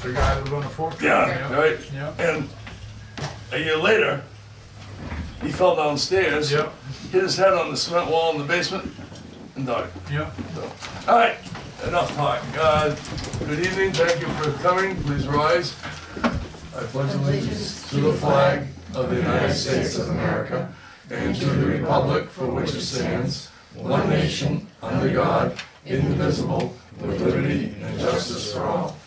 The guy that was on the fork. Yeah, right? Yeah. And a year later, he fell downstairs, Yeah. hit his head on the cement wall in the basement, and died. Yeah. So, all right, enough talk. Good evening, thank you for coming. Please rise. I pledge allegiance to the flag of the United States of America and to the republic for which it stands, one nation, under God, indivisible, with liberty and justice for all.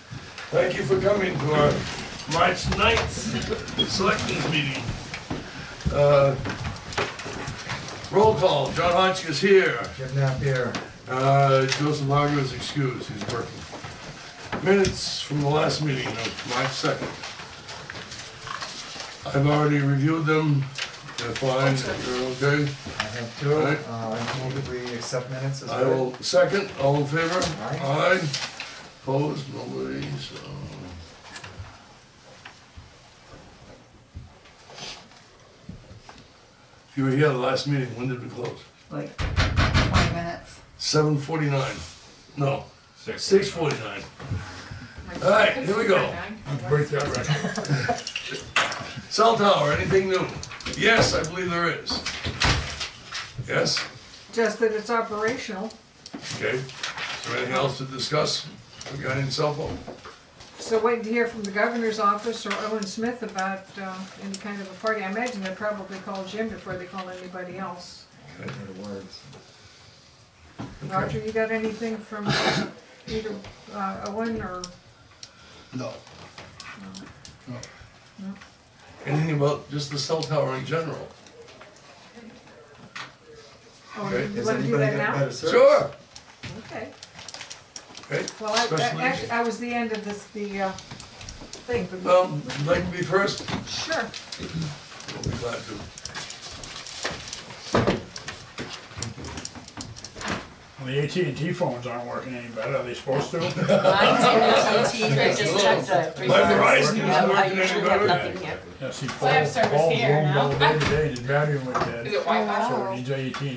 Thank you for coming to our March 9th Selectmen's Meeting. Roll call, John Hodgkiss here. Jim Knapp here. Joseph Hager is excused, he's working. Minutes from the last meeting of March 2nd. I've already reviewed them, they're fine, you're okay. I have two. Right. I move that we accept minutes as I read. will second, all in favor? Aye. Aye. Opposed, nobody, so. You were here the last meeting, when did we close? Like 20 minutes. 7:49, no, 6:49. All right, here we go. Let's break that record. Cell tower, anything new? Yes, I believe there is. Yes? Just that it's operational. Okay. Is there anything else to discuss regarding cell phone? So waiting to hear from the governor's office or Owen Smith about any kind of a party. I imagine they probably call Jim before they call anybody else. Okay. They're the words. Roger, you got anything from either Owen or? No. No. Anything about just the cell tower in general? Oh, Okay. you Is want to do anybody that got now? better service? Sure. Okay. Okay. Well, Special actually, I was the end of this, the thing, but. You'd like to be first? Sure. We'll be glad to. Well, the AT&T phones aren't working any better, are they supposed to? Mine's AT&T, I just checked the My Verizon results. isn't Yeah, I working any usually better. have nothing here. Yeah, see, I have service Paul here roamed now. all day today, and his battery went dead. Is it Wi-Fi? So he needs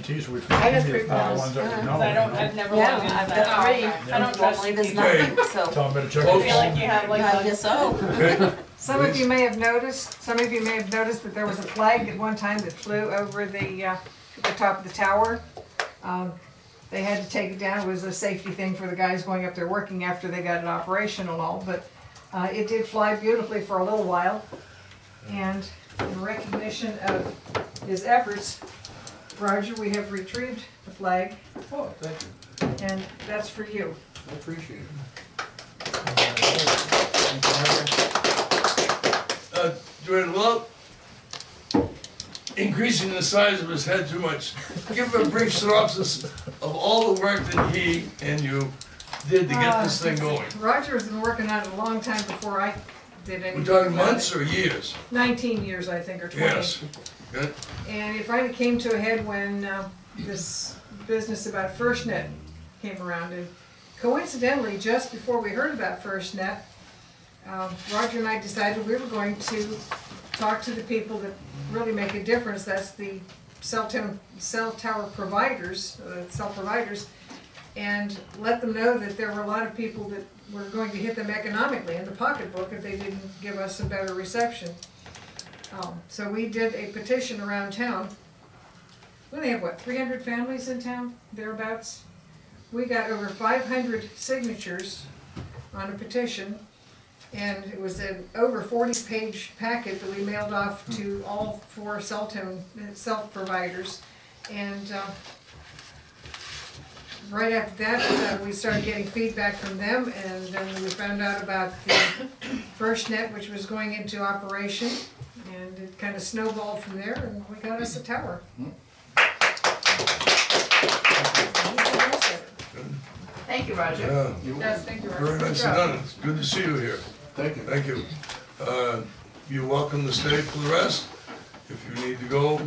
AT&T, so we I have can 3 the phones. ones that we Because know. I've never Yeah, logged into I've that. got 3. I don't trust Normally there's people. nothing, so. Tell him better check Folks. I feel like you have like I guess so. Okay. Some of you may have noticed that there was a flag at one time that flew over the top of the tower. They had to take it down. It was a safety thing for the guys going up there working after they got it operational and all, but it did fly beautifully for a little while. And in recognition of his efforts, Roger, we have retrieved the flag, Oh, thank you. and that's for you. I appreciate it. Joanne, well, increasing the size of his head too much. Give a brief synopsis of all the work that he and you did to get this thing going. Roger has been working on it a long time before I did anything. We're talking about months it. or years? 19 years, I think, or 20. Yes. Good. And it finally came to a head when this business about FirstNet came around. And coincidentally, just before we heard about FirstNet, Roger and I decided we were going to talk to the people that really make a difference. That's the cell tower providers, cell providers, and let them know that there were a lot of people that were going to hit them economically in the pocketbook if they didn't give us a better reception. So we did a petition around town. We only have, what, 300 families in town, thereabouts? We got over 500 signatures on a petition, and it was an over 40-page packet that we mailed off to all 4 cell providers. And right after that, we started getting feedback from them, and then we found out about the FirstNet, which was going into operation, and it kind of snowballed from there, and we got us a tower. Thank you, Roger. Yeah. Yes, thank you, Roger. Very Good nicely job. done. It's good to see you here. Thank you. Thank you. You're welcome to stay for the rest. If you need to go,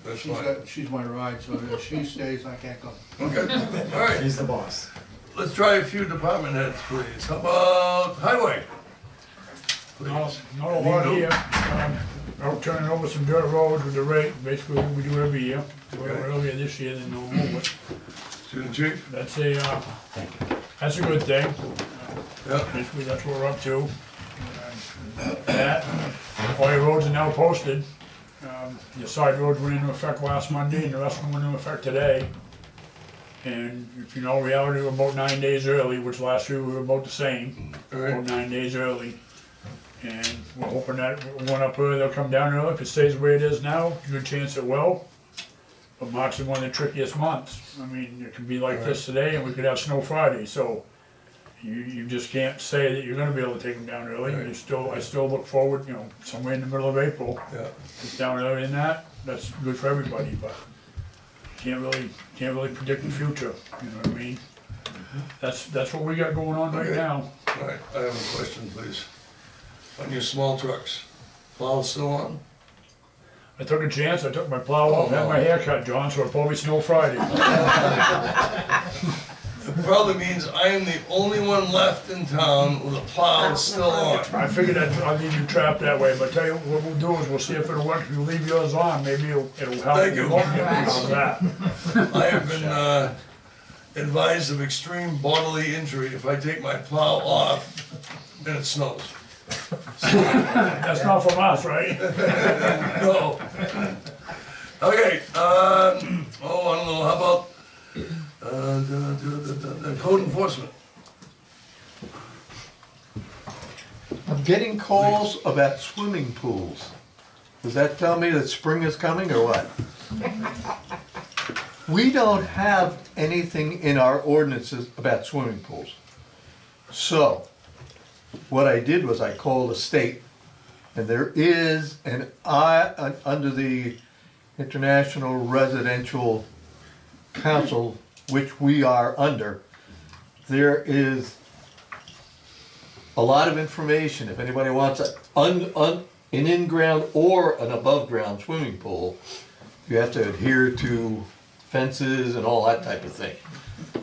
that's fine. She's my ride, so if she stays, I can't go. Okay, all right. He's the boss. Let's try a few department heads, please. How about highway? Please. Not a lot here. Out turning over some dirt roads with the rake, basically what we do every year. A little earlier this year than normal, but Student chief? that's a good thing. Yeah. Basically, that's what we're up to. That, all your roads are now posted. Your side roads went into effect last Monday, and the rest of them went into effect today. And if you know reality, we're about 9 days early, which last year we were about the same, about 9 days early. And we're hoping that one up early, they'll come down early. If it stays the way it is now, good chance it will. But March is one of the trickiest months. I mean, it could be like this today, and we could have snow Friday, so you just can't say that you're gonna be able to take them down early. Right. I still look forward, somewhere in the middle of April. Yeah. It's down early than that, that's good for everybody, but can't really predict the future, you know what I mean? That's what we got going on right Okay. now. All right, I have a question, please. On your small trucks, plow still on? I took a chance, I took my plow off, had my hair cut, John, so it'll probably snow Friday. It probably means I am the only one left in town with a plow still on. I figured I'd leave you trapped that way, but tell you what we'll do is we'll see if it'll work. If you leave yours on, maybe it'll help. Thank you. Won't get me on that. I have been advised of extreme bodily injury if I take my plow off and it snows. That's not from us, right? No. Okay, I don't know, how about the code enforcement? I'm getting calls about swimming pools. Does that tell me that spring is coming or what? We don't have anything in our ordinances about swimming pools. So, what I did was I called the state, and there is under the International Residential Council, which we are under, there is a lot of information. If anybody wants an in-ground or an above-ground swimming pool, you have to adhere to fences and all that type of thing.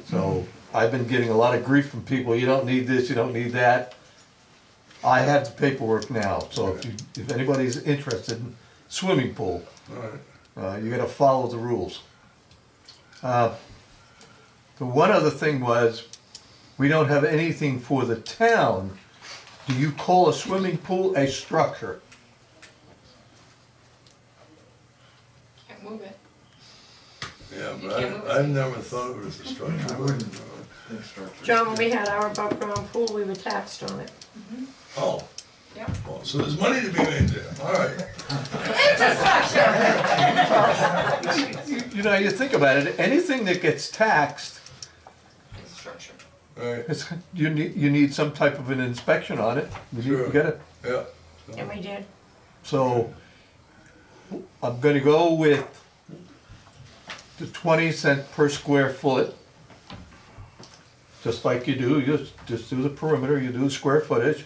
So I've been getting a lot of grief from people, you don't need this, you don't need that. I have the paperwork now, so if anybody's interested in swimming pool, All right. you gotta follow the rules. The one other thing was, we don't have anything for the town. Do you call a swimming pool a structure? Can't move it. Yeah, You but can't move it. I've never thought of it as a structure. I wouldn't think structure. John, when we had our above ground pool, we were taxed on it. Oh. Yep. Well, so there's money to be made there, all right. You know, you think about it, anything that gets taxed, It's a structure. All right, you need some type of an inspection on it. You get it. yeah. And we did. So I'm gonna go with the 20 cent per square foot. Just like you do, you just do the perimeter, you do square footage.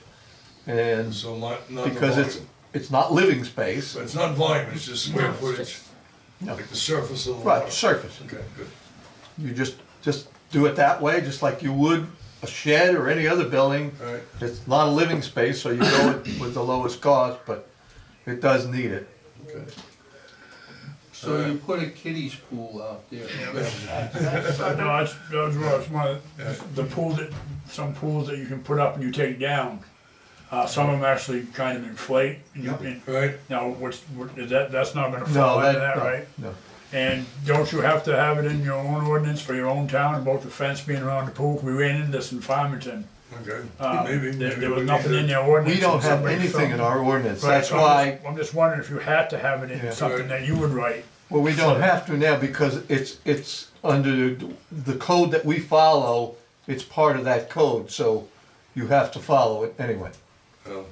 And So not the because volume. it's not living space, But it's not volume, it's just square No, it's footage, no, like the surface of the water. right, surface. Okay, good. You just do it that way, just like you would a shed or any other building. All right, It's not a living space, so you go with the lowest cost, but it does need it. okay. So you put a kiddies pool out there. No, that's right. It's one of the pools that, some pools that you can put up and you take down. Some of them actually kind of inflate. Right, Now, that's not gonna No, fall into that, that, right? no. And don't you have to have it in your own ordinance for your own town about the fence being around the pool? We ran into this in Farmington. okay, There maybe. was nothing in their ordinance. We don't and have somebody anything in filled- our ordinance, Right, that's so why, I'm just wondering if you had to have it Yeah. in something that you would write. well, we don't have to now because it's under the code that we follow, it's part of that code, so you have to follow it anyway. Well,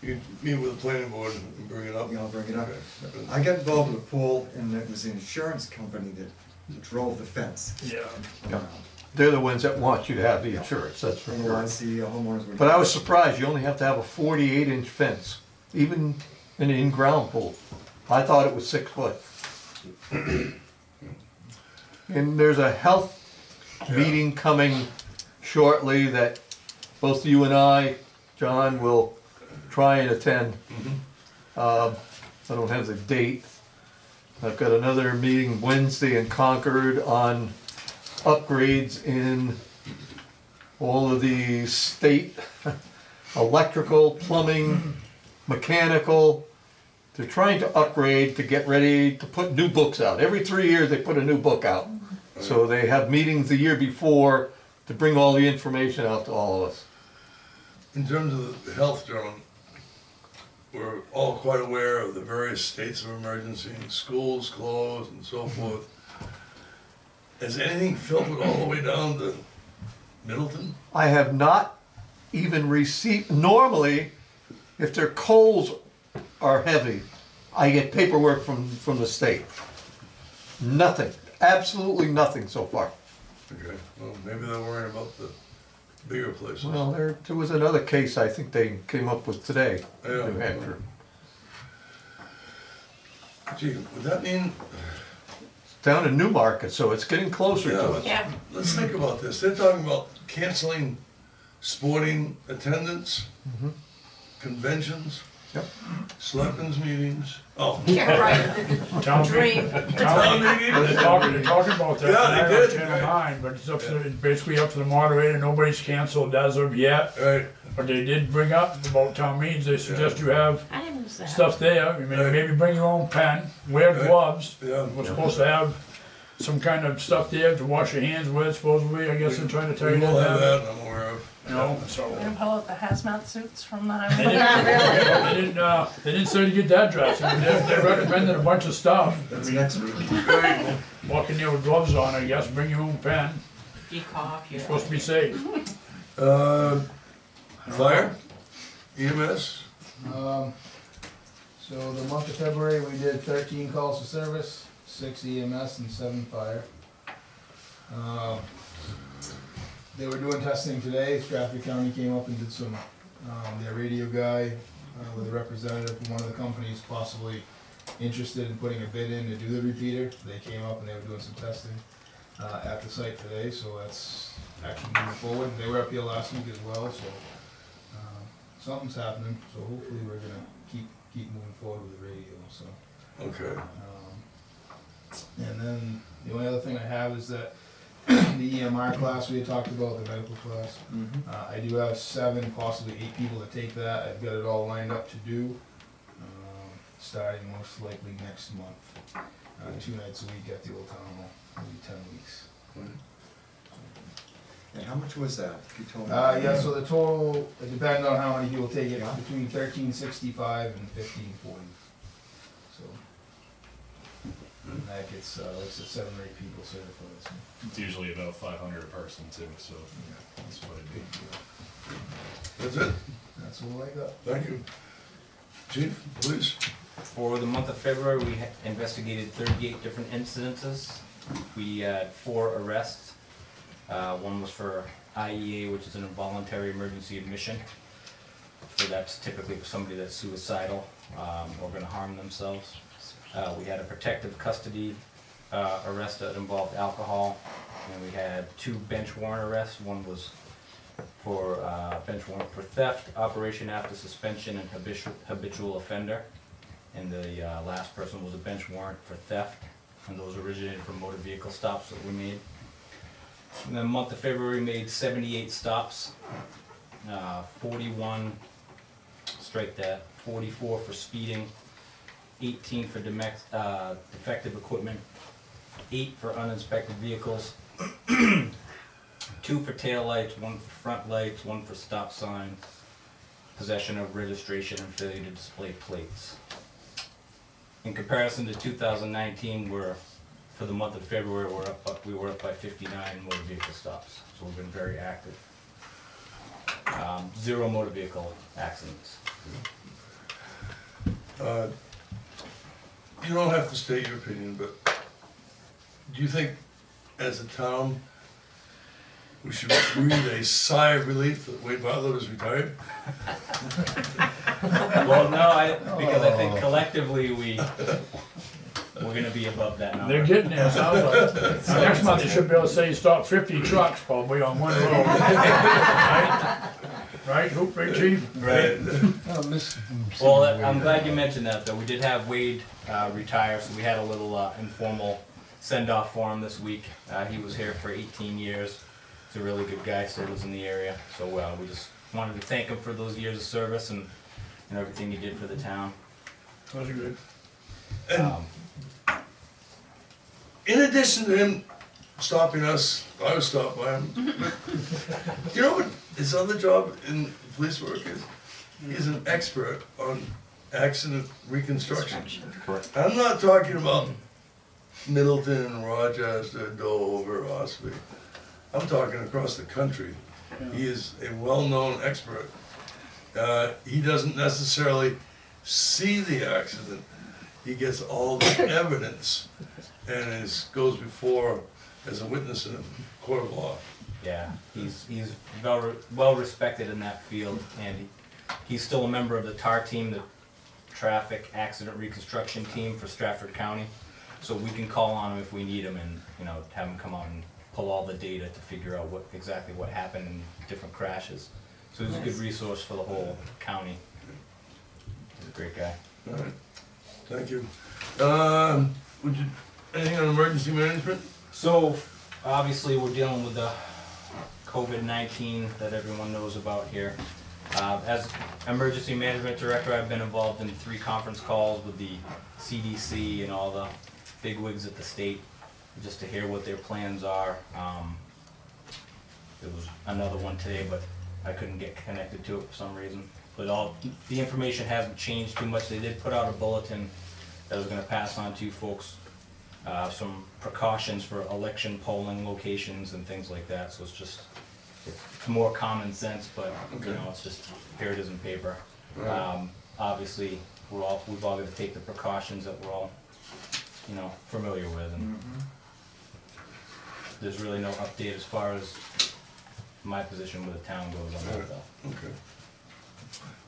you meet with the planning board and bring it up. Yeah, I'll bring it up. Okay. I got involved with the pool, and it was the insurance company that drove the fence. Yeah. around. They're the ones that want you to have the insurance, that's for sure. Otherwise, the homeowners would. But I was surprised, you only have to have a 48-inch fence, even in an in-ground pool. I thought it was 6 foot. And there's a health meeting coming shortly that both you and I, John, will try and attend. I don't have the date. I've got another meeting Wednesday in Concord on upgrades in all of the state electrical, plumbing, mechanical. They're trying to upgrade to get ready to put new books out. Every 3 years, they put a new book out. So they have meetings the year before to bring all the information out to all of us. In terms of the health, gentlemen, we're all quite aware of the various states of emergency, schools closed and so forth. Has anything filtered all the way down to Middleton? I have not even received, normally, if their coals are heavy, I get paperwork from the state. Nothing, absolutely nothing so far. Okay, well, maybe they're worrying about the bigger places. Well, there was another case I think they came up with today, Yeah. New Hampshire. Gee, would that mean, Down in Newmarket, so it's getting closer to Yeah. us. Yeah, let's think about this, they're talking about canceling sporting attendance, conventions, Yep. selectmen's meetings, oh. yeah, right, Town dream. meeting. Town meeting? They're talking about that Yeah, they tonight on did, Channel right. 9, but it's up to, it's basically up to the moderator, nobody's canceled as of yet. Right, But they did bring up about town meetings, they suggest you have I didn't miss that. stuff there, you may, Right. maybe bring your own pen, wear Right. gloves. yeah. We're supposed to have some kind of stuff there to wash your hands with, supposedly, I guess they're trying to tell you We will have that. that, I'm aware of. You know, so. We're gonna pull out the hazmat suits from the They highway. they didn't say to get that dressed, I mean, they recommended a bunch of stuff. I That's mean, next week. Great. walk in there with gloves on, I guess, bring your own pen, You cough, you're yeah. supposed to be safe. Fire, EMS, So the month of February, we did 13 calls for service, 6 EMS and 7 fire. They were doing testing today. Stratford County came up and did some, their radio guy with a representative from one of the companies possibly interested in putting a bid in to do the repeater. They came up and they were doing some testing at the site today, so that's actually moving forward. They were up here last week as well, so something's happening. So hopefully we're gonna keep moving forward with the radio, so. okay. And then the only other thing I have is that the EMR class we had talked about, the medical class. I do have 7, possibly 8 people to take that. I've got it all lined up to do, starting most likely next month. 2 nights a week at the old town hall, maybe 10 weeks. And how much was that? You told me. Yeah, so the total, it depends on how many people take it, Yeah. between 1365 and 1540. So, and that gets, like I said, 7 or 8 people certified, so. It's usually about 500 a person too, so that's what I do. That's it, That's all I got. thank you. Chief, please. For the month of February, we investigated 38 different incidences. We had 4 arrests. One was for IEA, which is an involuntary emergency admission. So that's typically for somebody that's suicidal or gonna harm themselves. We had a protective custody arrest that involved alcohol. And we had 2 bench warrant arrests. One was for bench warrant for theft, operation after suspension, and habitual offender. And the last person was a bench warrant for theft, and those originated from motor vehicle stops that we made. In the month of February, we made 78 stops, 41, strike that, 44 for speeding, 18 for defective equipment, 8 for uninspected vehicles, 2 for taillights, 1 for front lights, 1 for stop sign, possession of registration, and failure to display plates. In comparison to 2019, for the month of February, we were up by 59 motor vehicle stops, so we've been very active. 0 motor vehicle accidents. You don't have to state your opinion, but do you think, as a town, we should breathe a sigh of relief that Wade Bartlett is retired? Well, no, because I think collectively we're gonna be above that number. They're getting there, sounds like. Now, next month, you should be able to say you stopped 50 trucks probably on one road. Right? Right, Hoop, right, chief? Right. Well, I'm glad you mentioned that, though. We did have Wade retire, so we had a little informal send-off for him this week. He was here for 18 years. He's a really good guy, still lives in the area, so we just wanted to thank him for those years of service and everything he did for the town. Those are good. Um, In addition to him stopping us, I was stopped by him. You know what his other job in police work is? He's an expert on accident reconstruction. Correct. I'm not talking about Middleton, Rochester, Dover, Ospey. I'm talking across the country. He is a well-known expert. He doesn't necessarily see the accident. He gets all the evidence and goes before as a witness in a court of law. Yeah, he's well respected in that field, and he's still a member of the TAR team, the Traffic Accident Reconstruction Team for Stratford County. So we can call on him if we need him, and have him come out and pull all the data to figure out exactly what happened in different crashes. So he's a good resource for the whole county. He's a great guy. All right, thank you. Anything on emergency management? So, obviously, we're dealing with the COVID-19 that everyone knows about here. As Emergency Management Director, I've been involved in 3 conference calls with the CDC and all the bigwigs at the state, just to hear what their plans are. There was another one today, but I couldn't get connected to it for some reason. But the information hasn't changed too much. They did put out a bulletin that I was gonna pass on to you folks. Some precautions for election polling locations and things like that, so it's more common sense, but it's just, here it is in paper. Obviously, we've all got to take the precautions that we're all, familiar with, and there's really no update as far as my position with the town goes on that though. Okay.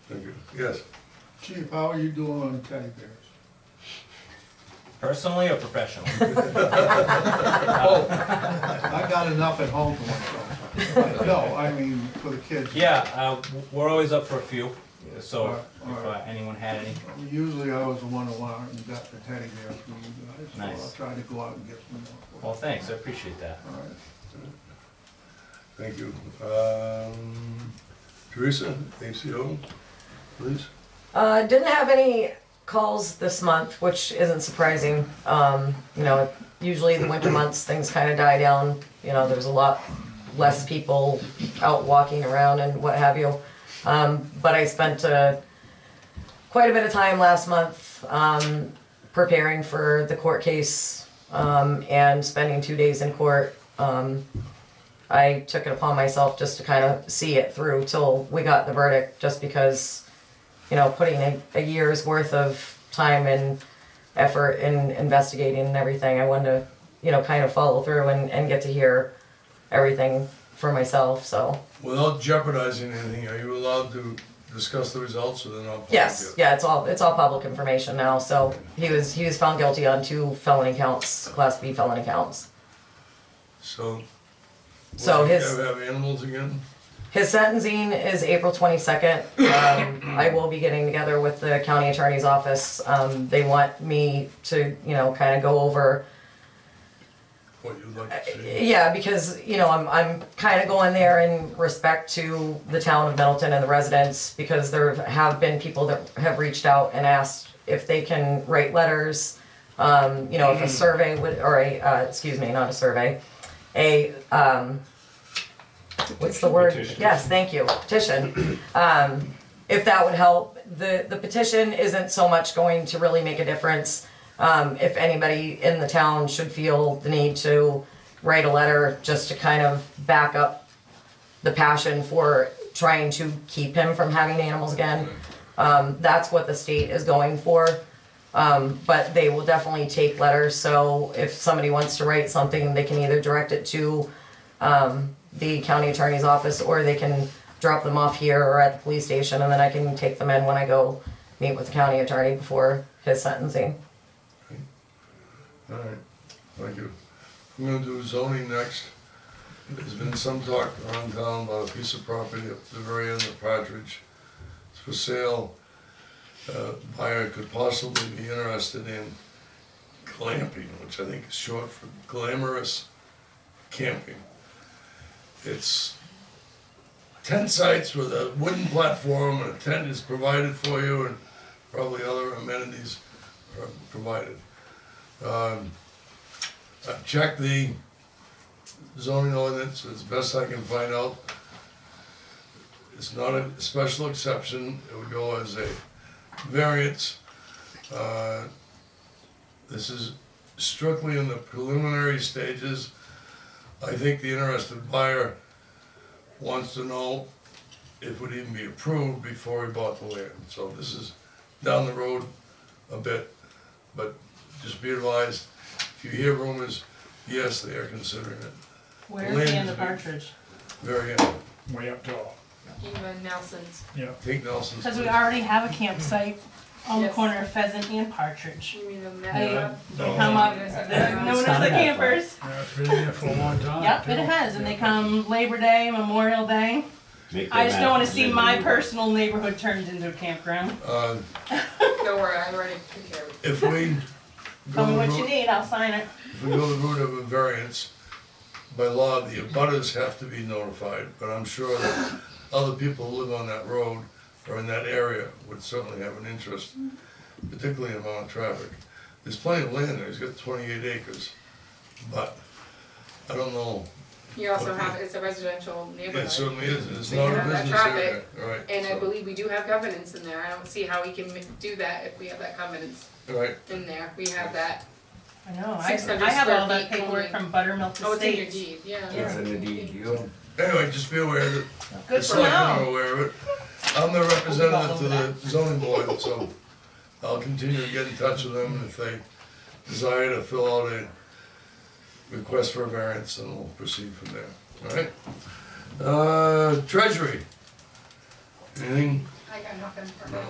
Thank you. Yes? Chief, how are you doing on teddy bears? Personally or professionally? I got enough at home for myself. No, I mean, for the kids. Yeah, we're always up for a few, so All if right. anyone had any. Usually I was the one who went out and got the teddy bears for you guys, so Nice. I'll try to go out and get some more for you. Well, thanks, I appreciate that. All right. Thank you. Teresa, ACO, please. Didn't have any calls this month, which isn't surprising. Usually the winter months, things kind of die down. There's a lot less people out walking around and what have you. But I spent quite a bit of time last month preparing for the court case and spending 2 days in court. I took it upon myself just to kind of see it through till we got the verdict, just because putting a year's worth of time and effort in investigating and everything, I wanted to, kind of follow through and get to hear everything for myself, so. Without jeopardizing anything, are you allowed to discuss the results or they're not public Yes, yet? yeah, it's all public information now, so he was found guilty on 2 felony counts, Class B felony counts. So So will you his- ever have animals again? His sentencing is April 22nd. I will be getting together with the county attorney's office. They want me to, kind of go over. What you'd like to see? Yeah, because, I'm kind of going there in respect to the town of Middleton and the residents, because there have been people that have reached out and asked if they can write letters, if a survey would, or not a survey, what's the word? Petition. Yes, thank you, petition. If that would help. The petition isn't so much going to really make a difference. If anybody in the town should feel the need to write a letter just to kind of back up the passion for trying to keep him from having animals again, that's what the state is going for. But they will definitely take letters, so if somebody wants to write something, they can either direct it to the county attorney's office, or they can drop them off here or at the police station, and then I can take them in when I go meet with the county attorney before his sentencing. All right, thank you. I'm gonna do zoning next. There's been some talk around town about a piece of property at the very end of Partridge. It's for sale. Buyer could possibly be interested in glamping, which I think is short for glamorous camping. It's tent sites with a wooden platform, and a tent is provided for you, and probably other amenities are provided. I've checked the zoning ordinance as best I can find out. It's not a special exception, it would go as a variance. This is strictly in the preliminary stages. I think the interested buyer wants to know if it would even be approved before he bought the land. So this is down the road a bit, but just be advised, if you hear rumors, yes, they are considering it. Where's Land the end is of big. Partridge? Very end. Way up tall. Even Nelson's. Yeah. Take Nelson's. Because we already have a campsite on the Yes. corner of Pheasant and Partridge. You mean the They Yeah. come up, Yes. they're known as the campers. Yeah, it's been there for a long time. Yep, too. it has, and they come Labor Day, Memorial Day. I just don't wanna see my personal neighborhood turned into a campground. Don't worry, I already took care of it. If we Tell go me the what you route, need, I'll sign it. if we go the route of a variance, by law, the abutters have to be notified, but I'm sure that other people who live on that road or in that area would certainly have an interest, particularly in the amount of traffic. There's plenty of land there, he's got 28 acres, but I don't know. You also have, it's a residential neighborhood. It certainly is, it's So you not a have that business area, traffic, right? And I so- believe we do have covenants in there. I don't see how we can do that if we have that covenants Right, in there. We have that. I know, 600 I have all square that feet paperwork only. from Buttermilk Oh, it's in your Estates. deed, yeah. Yeah. in the deed, you. anyway, just be aware that Good the for selectmen are now. aware of it. I'm the representative to the zoning board, so I'll continue to get in touch with them, and if they desire to fill out a request for a variance, then we'll proceed from there, alright? Treasury. Anything, I got nothing for her.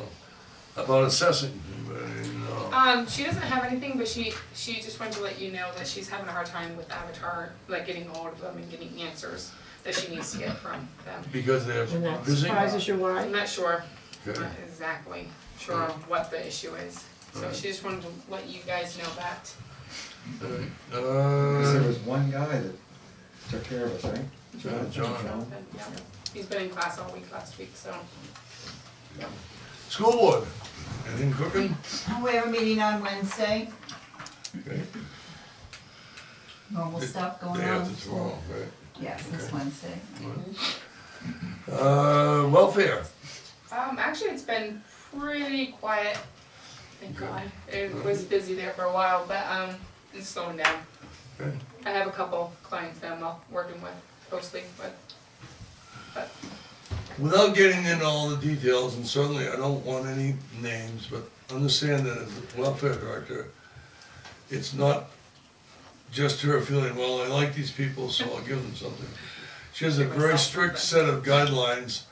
no, about assessing, anybody, no? She doesn't have anything, but she just wanted to let you know that she's having a hard time with Avatar, like getting hold of them and getting answers that she needs to get from them. Because they're busy? you why? I'm not sure, Okay. not exactly sure what the issue is. So Alright. she just wanted to let you guys know that. Alright, Because there was one guy that took care of us, right? John. Yeah. He's been in class all week last week, so. School board, anything cooking? We have a meeting on Wednesday, Okay. normal stuff going Day on. after tomorrow, right? Yes, this Wednesday. Welfare, Actually, it's been pretty quiet, thank God. It was busy there for a while, but, it's slowing down. okay. I have a couple clients that I'm working with closely with, but Without getting into all the details, and certainly I don't want any names, but understand that as a welfare director, it's not just her feeling, well, I like these people, so I'll give them something. She has a very strict set of guidelines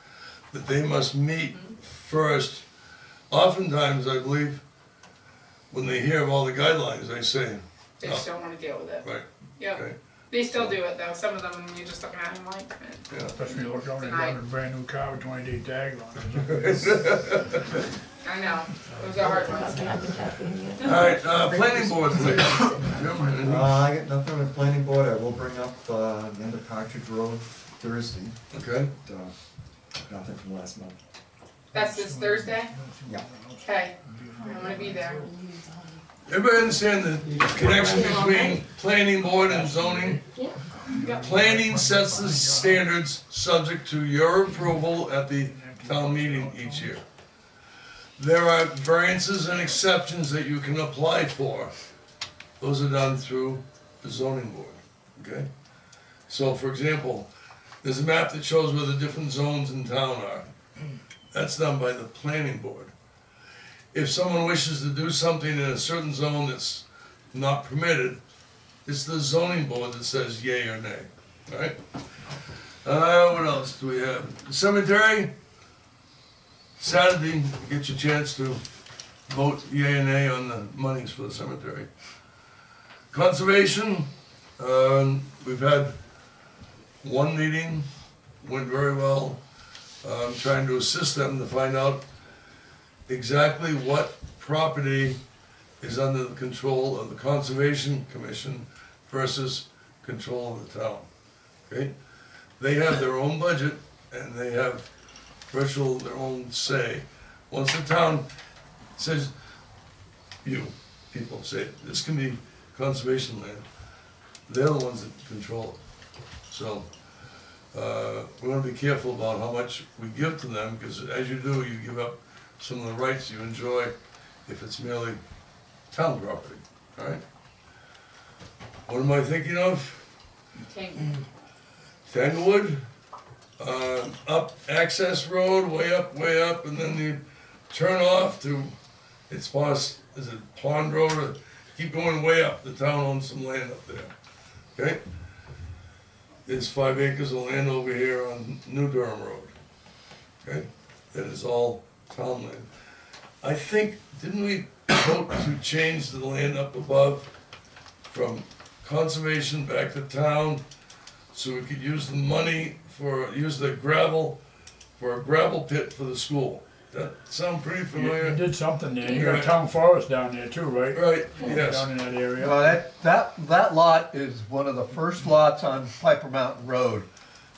that they must meet first. Oftentimes, I believe, when they hear of all the guidelines, they say, they just don't wanna deal with it. right, Yeah, okay, they still do it though, some of them, you're just looking at them like, yeah. Especially look out and Tonight. got a brand new car with 20-day tag on it. I know, those are hard ones. Alright, planning board, please. Jim, anything? I got nothing with planning board, I will bring up, the end of Partridge Road Thursday, Okay, but, nothing from last month. That's this Thursday? Yeah. Okay, I'm gonna be there. everybody understand the connection between planning board and zoning? Planning sets the standards subject to your approval at the town meeting each year. There are variances and exceptions that you can apply for. Those are done through the zoning board, okay? So for example, there's a map that shows where the different zones in town are. That's done by the planning board. If someone wishes to do something in a certain zone that's not permitted, it's the zoning board that says yay or nay, alright? What else do we have? Cemetery, Saturday, get your chance to vote yay or nay on the monies for the cemetery. Conservation, we've had one meeting, went very well. I'm trying to assist them to find out exactly what property is under the control of the Conservation Commission versus control of the town, okay? They have their own budget and they have virtual their own say. Once the town says, you people say, this can be conservation land, they're the ones that control it. So, we wanna be careful about how much we give to them, because as you do, you give up some of the rights you enjoy if it's merely town property, alright? What am I thinking of? Tanglewood, up Access Road, way up, and then you turn off to, it's past, is it Pond Road, or keep going way up, the town owns some land up there, okay? There's 5 acres of land over here on New Durham Road, okay? That is all town land. I think, didn't we vote to change the land up above from conservation back to town, so we could use the money for, use the gravel for a gravel pit for the school? That sound pretty You familiar? did something there, you got Right. town forest down there too, right? Right, yes. Down in that area. Well, that lot is one of the first lots on Piper Mountain Road.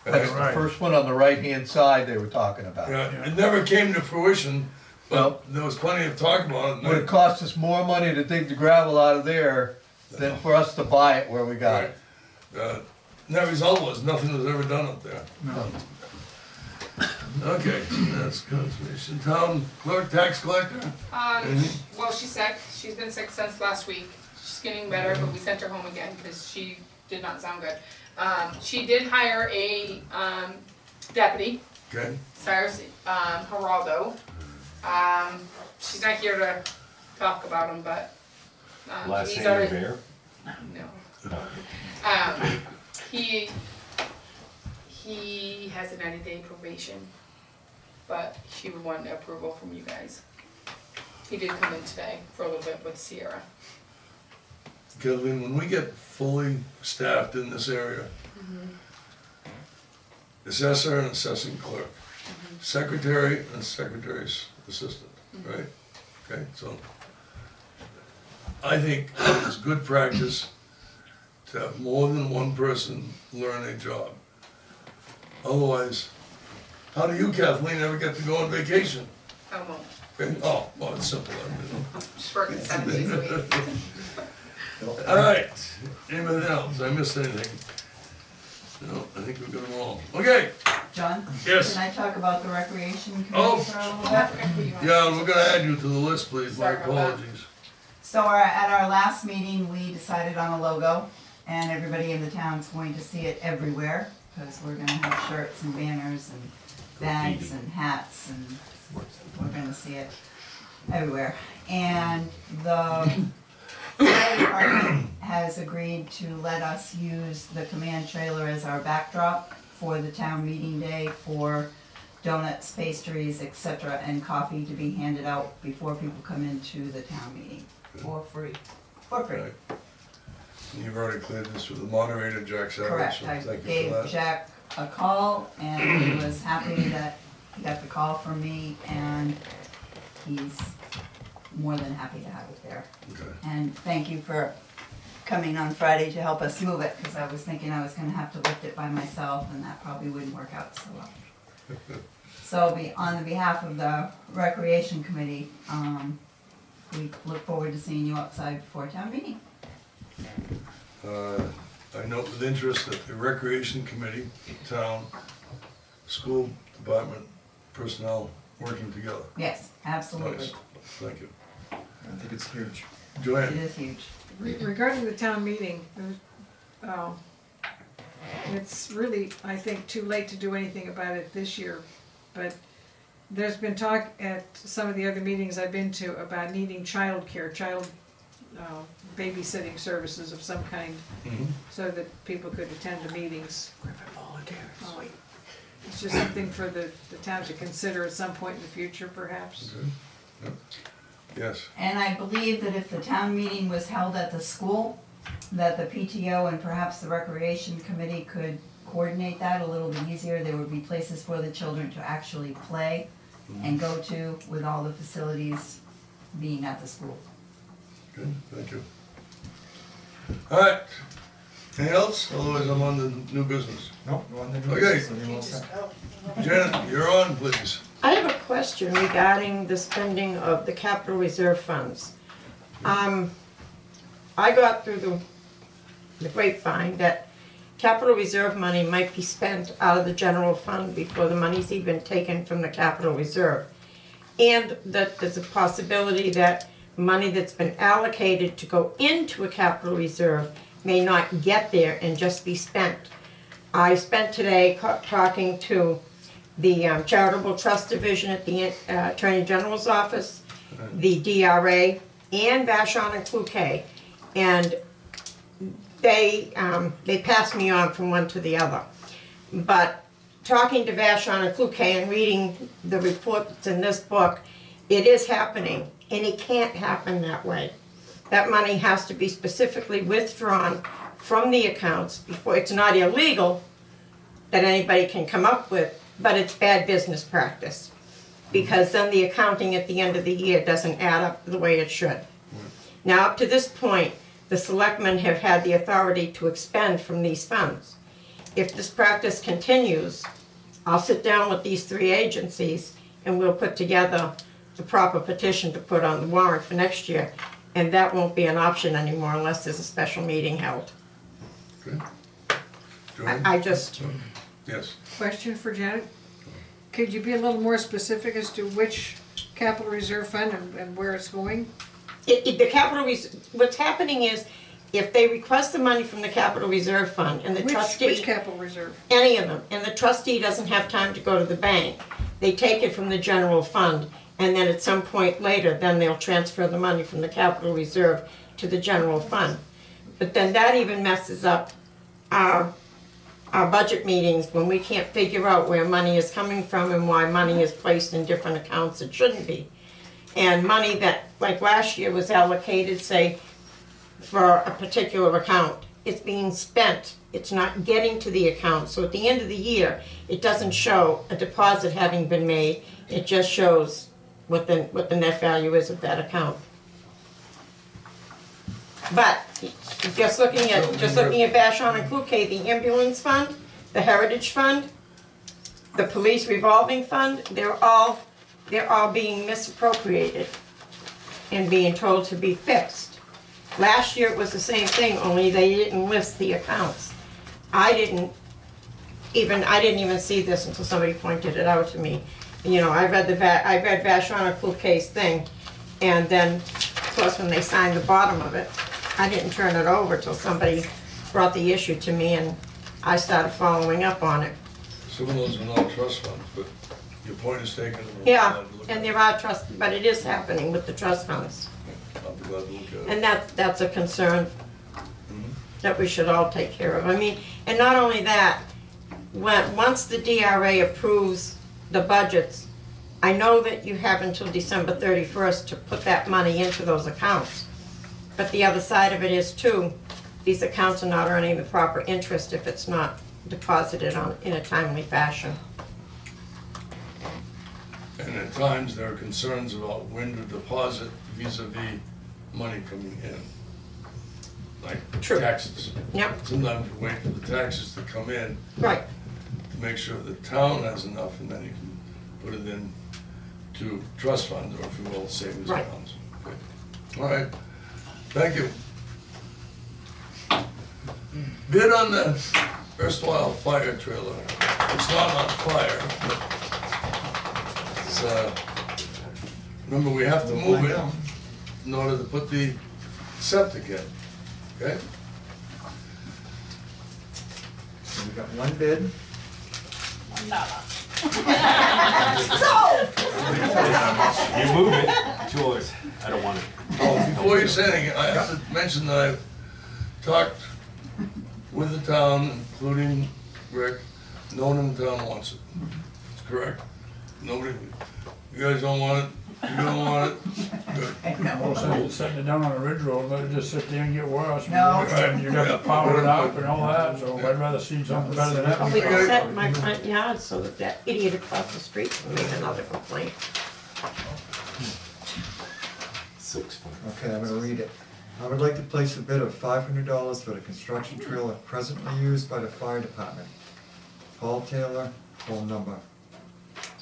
That's the Right. first one on the right-hand side they were talking about. Yeah, it never came to fruition, No. but there was plenty of talk about it. Would it cost us more money to dig the gravel out of there than for us to buy it where we got it? And that result was, nothing was ever done up there. No. Okay, that's conservation. Town clerk, tax collector? Well, she's sick, she's been sick since last week, she's getting better, but we sent her home again, because she did not sound good. She did hire a, deputy, Okay, Cyrus, Geraldo. She's not here to talk about him, but, Last he's name already. Rivera? No. He has a 90-day probation, but she would want approval from you guys. He did come in today for a little bit with Sierra. Kathleen, when we get fully staffed in this area, assessor and assessing clerk, secretary and secretary's assistant, right? Okay, so I think it's good practice to have more than one person learn a job. Otherwise, how do you, Kathleen, ever get to go on vacation? I won't, Okay, oh, well, it's simple, then, just working 7 days a week. you know. All right, anything else? I missed anything? No, I think we've got them all. Okay, John? Yes. Can I talk about the recreation Oh. committee for a little bit? yeah, we're gonna add you to the list, please, my Sorry about that. apologies. So at our last meeting, we decided on a logo, and everybody in the town's going to see it everywhere, because we're gonna have shirts and banners and bags and hats, and we're gonna see it everywhere. And the fire department has agreed to let us use the command trailer as our backdrop for the town meeting day for donuts, pastries, etc., and coffee to be handed out before people come into the town meeting. For free. For free. Right. You've already cleared this with the moderator, Jack Savage, Correct. so I thank you for gave that. Jack a call, and he was happy that he got the call from me, and he's more than happy to have it there. Okay. And thank you for coming on Friday to help us move it, because I was thinking I was gonna have to lift it by myself, and that probably wouldn't work out so well. So on the behalf of the Recreation Committee, we look forward to seeing you outside before town meeting. I note with interest that the Recreation Committee, town, school department, personnel working together. Yes, absolutely. Nice, thank you. I think it's huge. It Joanne? is huge. Regarding the town meeting, it's really, I think, too late to do anything about it this year. But there's been talk at some of the other meetings I've been to about needing childcare, babysitting services of some kind, Mhm. so that people could attend the meetings. It's just something for the town to consider at some point in the future, perhaps. Okay. Yeah. Yes, And I believe that if the town meeting was held at the school, that the PTO and perhaps the Recreation Committee could coordinate that a little bit easier. There would be places for the children to actually play and go to, with all the facilities being at the school. good, thank you. All right, Anything else? Otherwise, I'm on the new business. Nope, we're on the new Okay. business, so you're all set. Janet, you're on, please. I have a question regarding the spending of the capital reserve funds. I got through the grapevine that capital reserve money might be spent out of the general fund before the money's even taken from the capital reserve. And that there's a possibility that money that's been allocated to go into a capital reserve may not get there and just be spent. I spent today talking to the Charitable Trust Division at the Attorney General's office, the DRA, and Vashon and Cloquet. And they passed me on from one to the other. But talking to Vashon and Cloquet and reading the report that's in this book, it is happening, and it can't happen that way. That money has to be specifically withdrawn from the accounts before. It's not illegal that anybody can come up with, but it's bad business practice, because then the accounting at the end of the year doesn't add up the way it should. Now, up to this point, the selectmen have had the authority to expend from these funds. If this practice continues, I'll sit down with these three agencies and we'll put together the proper petition to put on the warrant for next year, and that won't be an option anymore unless there's a special meeting held. Good. Joanne? I just, Yes. Question for Janet. Could you be a little more specific as to which capital reserve fund and where it's going? the capital what's happening is, if they request the money from the capital reserve fund and the trustee. Which capital reserve? Any of them, and the trustee doesn't have time to go to the bank, they take it from the general fund, and then at some point later, then they'll transfer the money from the capital reserve to the general fund. But then that even messes up our budget meetings when we can't figure out where money is coming from and why money is placed in different accounts it shouldn't be. And money that, like last year, was allocated, say, for a particular account, it's being spent. It's not getting to the account. So at the end of the year, it doesn't show a deposit having been made. It just shows what the net value is of that account. But just looking at Vashon and Cloquet, the ambulance fund, the heritage fund, the police revolving fund, they're all being misappropriated and being told to be fixed. Last year it was the same thing, only they didn't list the accounts. I didn't even see this until somebody pointed it out to me. You know, I read Vashon and Cloquet's thing, and then, of course, when they signed the bottom of it, I didn't turn it over till somebody brought the issue to me, and I started following up on it. Some of those are not trust funds, but your point is taken. Yeah, and there are trust, but it is happening with the trust funds. I'll be glad to look at it. And that's a concern that we should all take care of. I mean, and not only that, once the DRA approves the budgets, I know that you have until December 31st to put that money into those accounts. But the other side of it is too, these accounts are not earning the proper interest if it's not deposited in a timely fashion. And at times, there are concerns about when to deposit vis-a-vis money coming in. Like True. taxes. Yep. Sometimes you wait for the taxes to come in Right. to make sure the town has enough, and then you can put it in to trust funds, or if you will, savings Right. accounts. Okay. All right, thank you. Bid on the erstwhile fire trailer. It's not on fire, but it's, remember, we have to move it in order to put the septic in, okay? So we got one bid. You move it, it's yours. I don't want it. Oh, before you say anything, I have to mention that I've talked with the town, including Rick. No one in the town wants it. It's correct. Nobody, you guys don't want it, you don't want it, good. Also, setting it down on a ridge road, let it just sit there and get worse. No. You got to power it up and all that, so I'd rather see something better than I'll be that. set in my front yard so that idiot across the street can make another complaint. 6 foot. Okay, I'm gonna read it. I would like to place a bid of $500 for the construction trailer presently used by the fire department. Paul Taylor, phone number.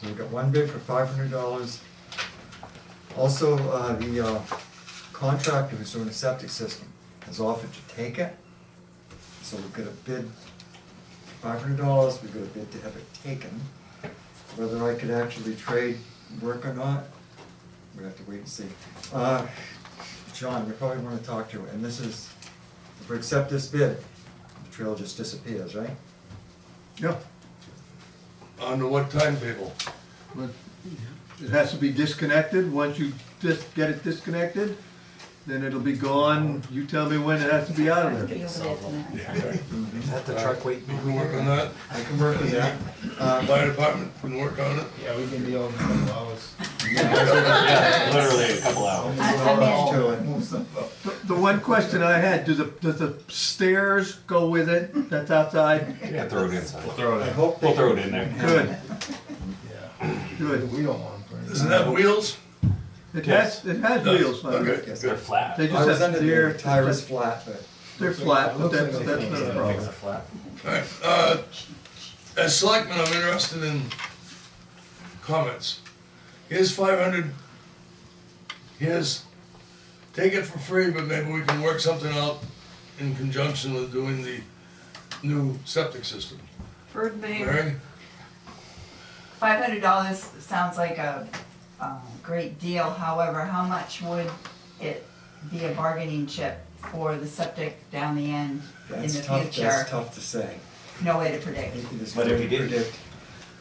So we got one bid for $500. Also, the contractor who's doing the septic system has offered to take it. So we've got a bid for $500, we've got a bid to have it taken. Whether I could actually trade work or not, we have to wait and see. John, we probably want to talk to you, and this is, if we accept this bid, the trail just disappears, right? Yeah, Under what timetable? but it has to be disconnected. Once you just get it disconnected, then it'll be gone. You tell me when it has to be out of there. Is that the truck waiting? You can work on that? I can work with that. Fire department can work on it? Yeah, we can deal in a couple hours. Yeah, literally a couple hours. To it. The one question I had, does the stairs go with it that's outside? Yeah, throw it inside. I hope they We'll throw it in there. Good, Yeah. good. We don't want them for anything. Does it have wheels? It has wheels on it. Okay, Yes. They're flat. They I just was have, under the they're, tire is flat, but they're flat, but that's not a Fix problem. it flat. Alright, as selectman, I'm interested in comments. Here's 500. Here's, take it for free, but maybe we can work something out in conjunction with doing the new septic system. Bird name. Mary? $500 sounds like a great deal, however, how much would it be a bargaining chip for the septic down the end in that's the tough, future? that's tough to say. No way to predict, It is But if hard you to didn't- predict.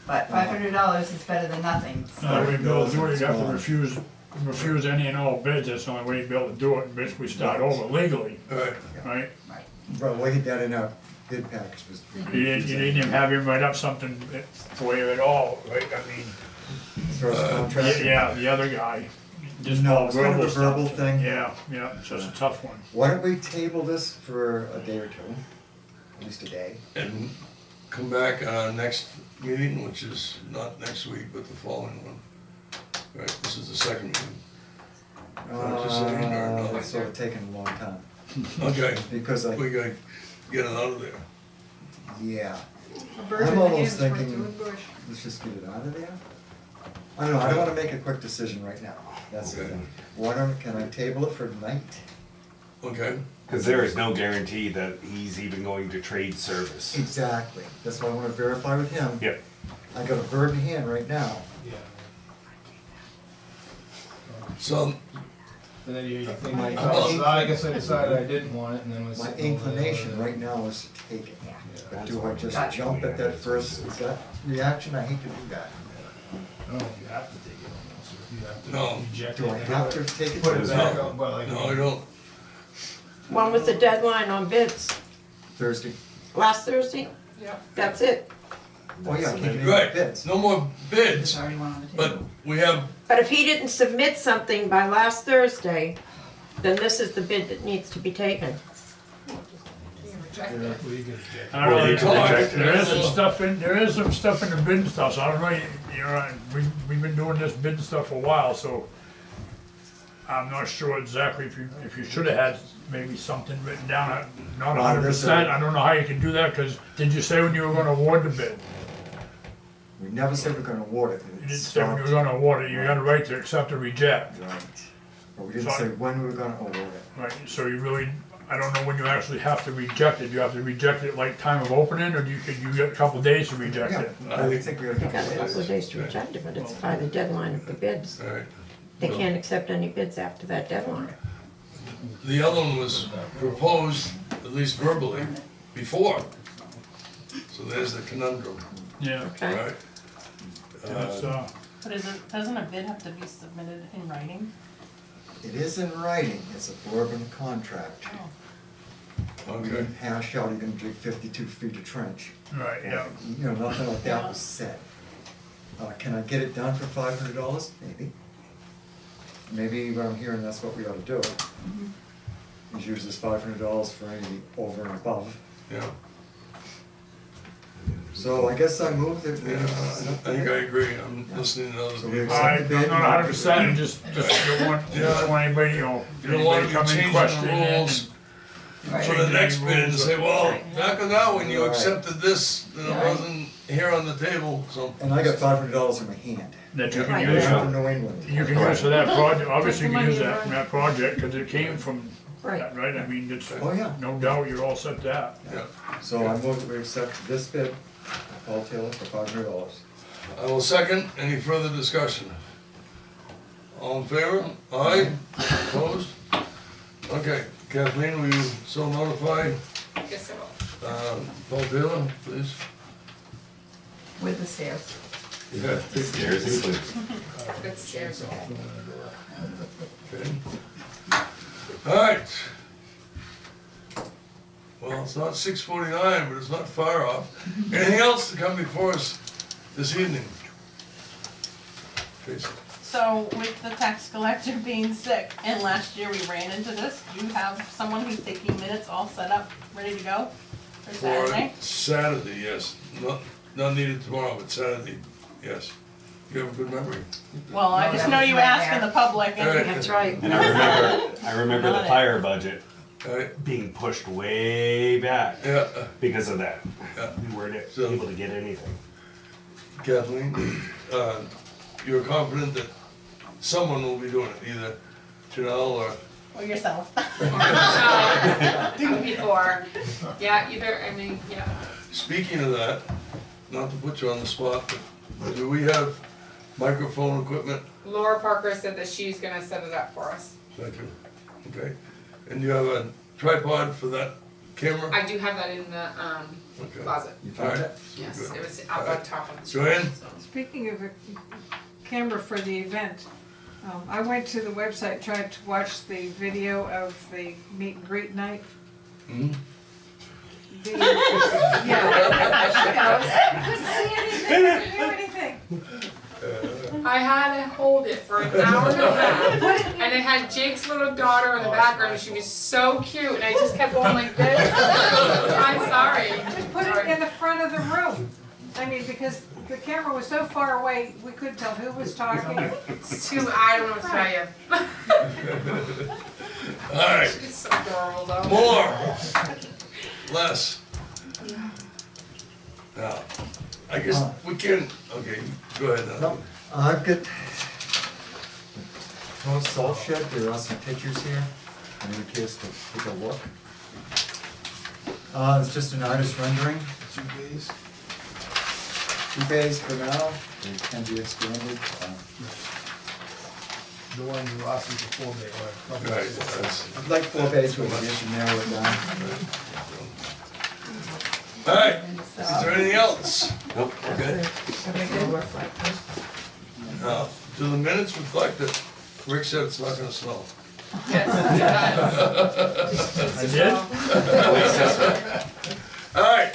but $500 is better than nothing, so. The way you'd be able to do it, you'd have to Gone. refuse any and all bids, that's the only way you'd be able to do it, and basically start over legally, Alright, right? Well, we had that in our bid package was. You didn't even have him write up something the way at all, right? I mean, As far as contract. yeah, the other guy, just No, all it's kind of verbal a stuff. verbal thing. Yeah, it's just a tough one. Why don't we table this for a day or two, at least a day? and come back on our next meeting, which is not next week, but the following one. Right, this is the second meeting. What you're saying, or no? It's sort of taken a long time, Okay, because I, we gotta get it out of there. yeah, A bird in I'm the almost hand's worth thinking- two in bush. let's just get it out of there. I don't know, I don't wanna make a quick decision right now, that's the Okay. thing. Why don't, can I table it for tonight? Okay, Because there is no guarantee that he's even going to trade service. Exactly, that's why I wanna verify with him. Yep. I got a bird in hand right now. Yeah. so, And then you think, My- I guess I decided I didn't want it and then was. My inclination right now is to take it. But do I just jump at that first gut reaction? I hate to do that. I don't know if you have to take it almost, or if you have to No. reject it. Do I have to take it? Put it back No. up, but like. no, I don't. When was the deadline on bids? Thursday. Last Thursday? Yep. That's it. Oh, yeah, keep it in Right, bids. no more bids, There's already one on the but table. we have, But if he didn't submit something by last Thursday, then this is the bid that needs to be taken. You can reject it. Well, you can reject it. I don't know, Well, you can reject it. there is some stuff in the bid and stuff, so I don't know, you know, we've been doing this bid and stuff for a while, so I'm not sure exactly if you should have had maybe something written down, not Well, there's 100%, a- I don't know how you can do that, cause did you say when you were gonna award the bid? We never said we're gonna award it. You didn't say when you were gonna award it, you had a right to accept or reject, Right. But we didn't say when we were gonna award it. right, so you really, I don't know when you actually have to reject it, do you have to reject it like time of opening, or do you get a couple days to reject Yeah, it? I think we got a They got a couple couple of days. days to reject it, but it's by the deadline of the bids. alright. They can't accept any bids after that deadline. The other one was proposed, at least verbally, before. So there's the conundrum, Yeah, Okay? right? that's, But doesn't a bid have to be submitted in writing? It is in writing, it's a blurb in the contract. We Okay, didn't hash out, you're gonna dig 52 feet of trench. right, yeah. You know, nothing like that was said. Can I get it done for $500? Maybe. Maybe what I'm hearing, that's what we ought to do. Is use this $500 for any over and above. yeah. So I guess I move that we. I think I agree, I'm listening to other So we people. accept- I'm not 100%, just don't want anybody, You don't want to anybody be come in changing questioning the it. rules for the Changing next any bid and rules. say, well, back in that when you Right. accepted this, then it Right. wasn't here on the table, so. And I got $500 in my hand. That you I can got use, from New England. you can use for that project, obviously you can use that, from that project, cause it came from Right. that, right? I mean, it's, Oh, yeah. no doubt you're all set that. Yeah. So I move that we accept this bid, Paul Taylor, for $500. I will second. Any further discussion? All in favor? Aye? Opposed? Okay, Kathleen, will you so notify, Yes, I will. Paul Taylor, please? With the stairs. Yeah. Stairs included. Good stairs. Okay. All right. Well, it's not 6:49, but it's not far off. Anything else to come before us this evening? Tracy? So with the tax collector being sick, and last year we ran into this, do you have someone who's taking minutes all set up, ready to go for Saturday? For Saturday, yes. Not needed tomorrow, but Saturday, yes. You have a good memory. Well, I just know you asked in the public All right. and That's right. And I remember the Got it. fire budget All right, being pushed way back yeah, because of that. yeah. We weren't So- able to get anything. Kathleen, you're confident that someone will be doing it, either Janelle or, or yourself. Before, yeah, either, I mean, yeah. speaking of that, not to put you on the spot, but do we have microphone equipment? Laura Parker said that she's gonna set it up for us. Thank you. Okay. And you have a tripod for that camera? I do have that in the, Okay. closet. You All found right. it? Yes, Good. it was up on top of the. Joanne? so. Speaking of a camera for the event, I went to the website, tried to watch the video of the meet and greet night. Hmm? The- Yeah. Couldn't see anything, couldn't hear anything. I had to hold it for an hour and a half, and it had Jake's little daughter in the background, and she was so cute, and I just kept going like this. I'm sorry. Just put it in the front of the room. I mean, because the camera was so far away, we couldn't tell who was talking. It's too, I don't know what to tell you. All right. She's so adorable though. More. Less. Now, I guess we can, okay, go ahead now. No, I've got Town Salt Shed, there are some pictures here, in any case to take a look. It's just an artist rendering, 2 days. 2 days for now, they can be expanded. The one you asked me for 4 day, or a couple Right, days. that's, I'd like 4 days, but we have to narrow it down. all right, is there anything else? Nope. Okay. Now, do the minutes reflect that Rick said it's not gonna snow? Yes, I did? All right.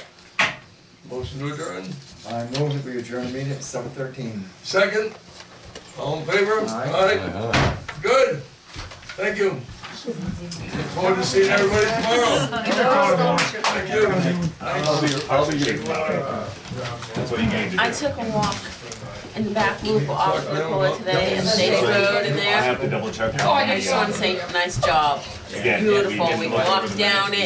Motion to adjourn. I move that we adjourn the meeting at 7:13. Second. All in favor? Aye. Good. Thank you. Look forward to seeing everybody tomorrow. Thank you. I'll be here. That's what you came to do. I took a walk in the back loop off Nicola today and State Road in I there. have to double check. I just wanna say, nice job. Again, yeah, Beautiful, didn't we look over walked the down minutes. it.